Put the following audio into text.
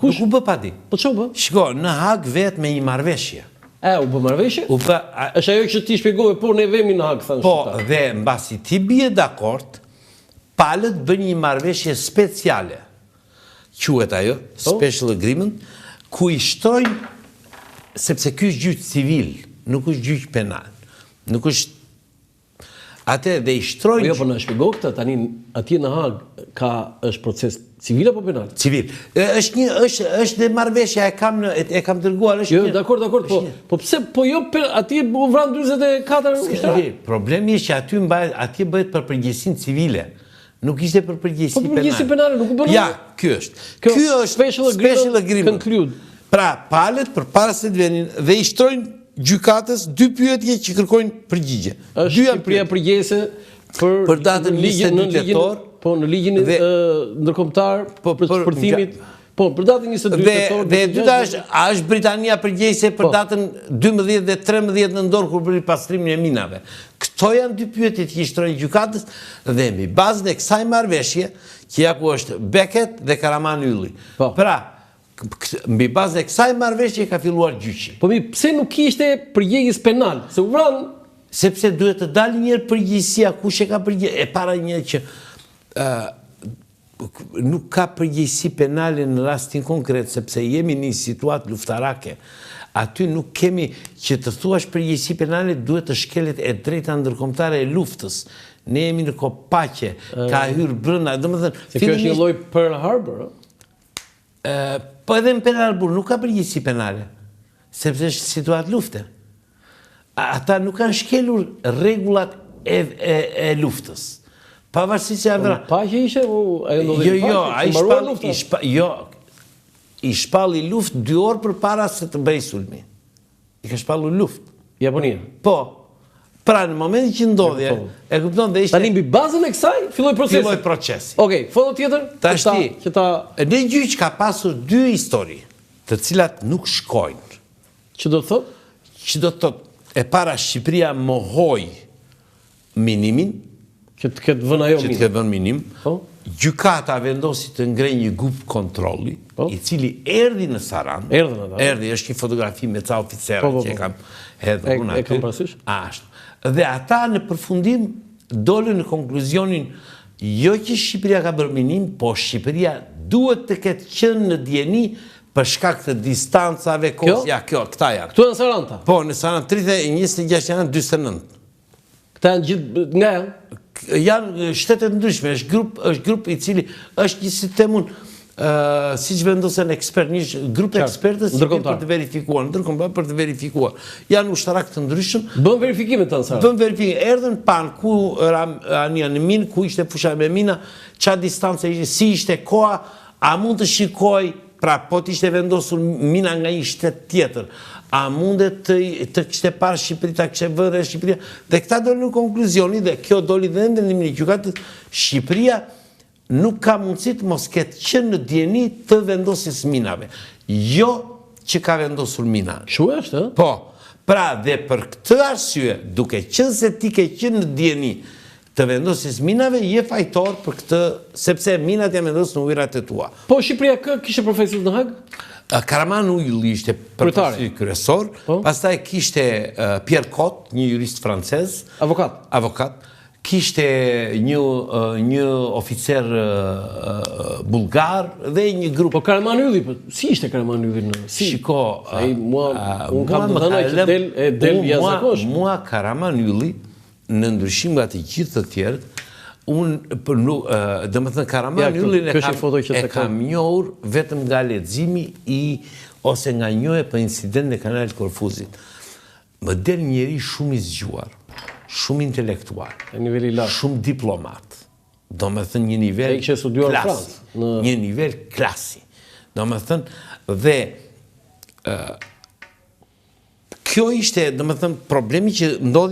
Kush? Nuk u bë padi. Po ç'u bë? Shiko, në Hag vetë me një marrëveshje. U bë marrëveshje? Është ajo që ti shpjegove, por ne vemi në Hag thanë. Po, dhe mbasi ti bie dakord, palët bën një marrëveshje speciale. Quhet ajo, special agreement, ku i shtojnë, sepse ky është gjyq civil, nuk është gjyq penal. Nuk është atë dhe i shtrojnë. Jo, po na shpjego këtë tani atje në Hag është proces civil apo penal? Civil. Është dhe marrëveshja e kam dërguar, është. Jo, dakord, po pse po jo atje u vran 44 ushtarë? Problemi është që atje bëhet për përgjegjësinë civile. Nuk ishte për përgjegjësi penale. Po përgjegjësi penale nuk u bën. Ja, ky është. Ky është special agreement. Conclude. Pra, palët përpara se të vinin dhe i shtrojnë gjykatës 2 pyetje që kërkojnë përgjigje. Është Shqipëria përgjegjëse për datën 22 tetor, po në ligjin ndërkombëtar për shpërthimit, po për datën 22 tetor. Dhe e dyta është Britania përgjegjëse për datën 12 dhe 13 nëntor kur bëri pastrimin e minave. Këto janë 2 pyetjet që i shtrojnë gjykatës dhe mbi bazën e kësaj marrëveshje, që ja ku është Beckett dhe Karaman Ylli. Pra, mbi bazë e kësaj marrëveshje ka filluar gjyqi. Po pse nuk kishte përgjegjës penal? Se u vran. Sepse duhet të dalë njërë përgjegjësia, kush e ka përgjegjësi. E para një që nuk ka përgjegjësi penale në rastin konkret, sepse jemi një situatë luftarake. Aty nuk kemi që të thuash përgjegjësi penale, duhet të shkelet e drejta ndërkombëtare e luftës. Ne jemi në kopaqe, ka hyrë brenda, domethënë. Se kjo është një lloj Pearl Harbor, po edhe në Pearl Harbor nuk ka përgjegjësi penale, sepse është situatë lufte. Ata nuk kanë shkelur rregullat e luftës. Pavarësisht se ata paqe ishte ajo ndodhej. I shpalli luftë 2 orë përpara se të bëjë sulmi. I ka shpallur luftë. Japonia. Po. Pra në momentin që ndodhje, e kupton dhe ishte. Tani mbi bazën e kësaj filloi procesi. Filloi procesi. Okej, foto tjetër? Në gjyq ka pasur 2 histori, të cilat nuk shkojnë. Që do të thotë? Që do të thotë, e para Shqipëria mohoi minimin, që të ketë vënë ajo minim. Që të ketë vënë minim. Gjykata vendosi të ngrej një grup kontrolli, i cili erdhi në Saran. Erdhi, është një fotografi me ca oficerë që e kam hedhur unë aty. E kam parasysh? Ashtu. Dhe ata në përfundim dolën në konkluzionin jo që Shqipëria ka bërë minim, po Shqipëria duhet të ketë qenë në dieni për shkak të distancave, këta janë. Këtu janë Saranta? Po, në Saranta 26 janë 49. Këta janë gjithë nga janë? Janë shtetet ndryshme, është grup i cili është një sistemun, si që vendosen ekspert, një grup ekspertës për të verifikuar, ndërkombëtar për të verifikuar. Janë ushtarak të ndryshëm. Bën verifikime të nësarë? Bën verifikime. Erdhen pan, ku anja në minë, ku ishte fusha me mina, qa distance ishte, si ishte koha, a mund të shikoj, pra po të ishte vendosur mina nga një shtet tjetër, a mundet të kështë parë Shqipëri, të kështë vëndë e Shqipëria, dhe këta doli në konkluzioni, dhe kjo doli dhe ndëndimin e gjykatës, Shqipëria nuk ka mundësi të mos ketë qenë në dieni të vendosis minave. Jo që ka vendosur mina. Shu është, Po, pra dhe për këtë arsye, duke qenë se ti ke qenë në dieni të vendosis minave, je fajtor për këtë, sepse minat e vendosur në ujërat e tua. Po, Shqipëria kishte profesor në Hag? Karaman Ylli ishte përfaqësues kryesor, pastaj kishte Pierre Cot, një jurist francez, avokat, kishte një oficer bulgar dhe një grup. Po Karaman Ylli, si ishte Karaman Ylli në? Shiko, unë kam të dhëna që del jashtëzakonshëm. Mua Karaman Ylli, në ndryshim nga të gjithë të tjerët, dhe më thënë Karaman Yllin e kam njohur vetëm nga leximi ose nga njohje për incident në kanalit Korfuzit. Më del njeri shumë i zgjuar, shumë intelektual, shumë diplomat. Do më thënë një nivel klasi. Një nivel klasi. Do më thënë dhe kjo ishte, do më thënë, problemi që ndodhi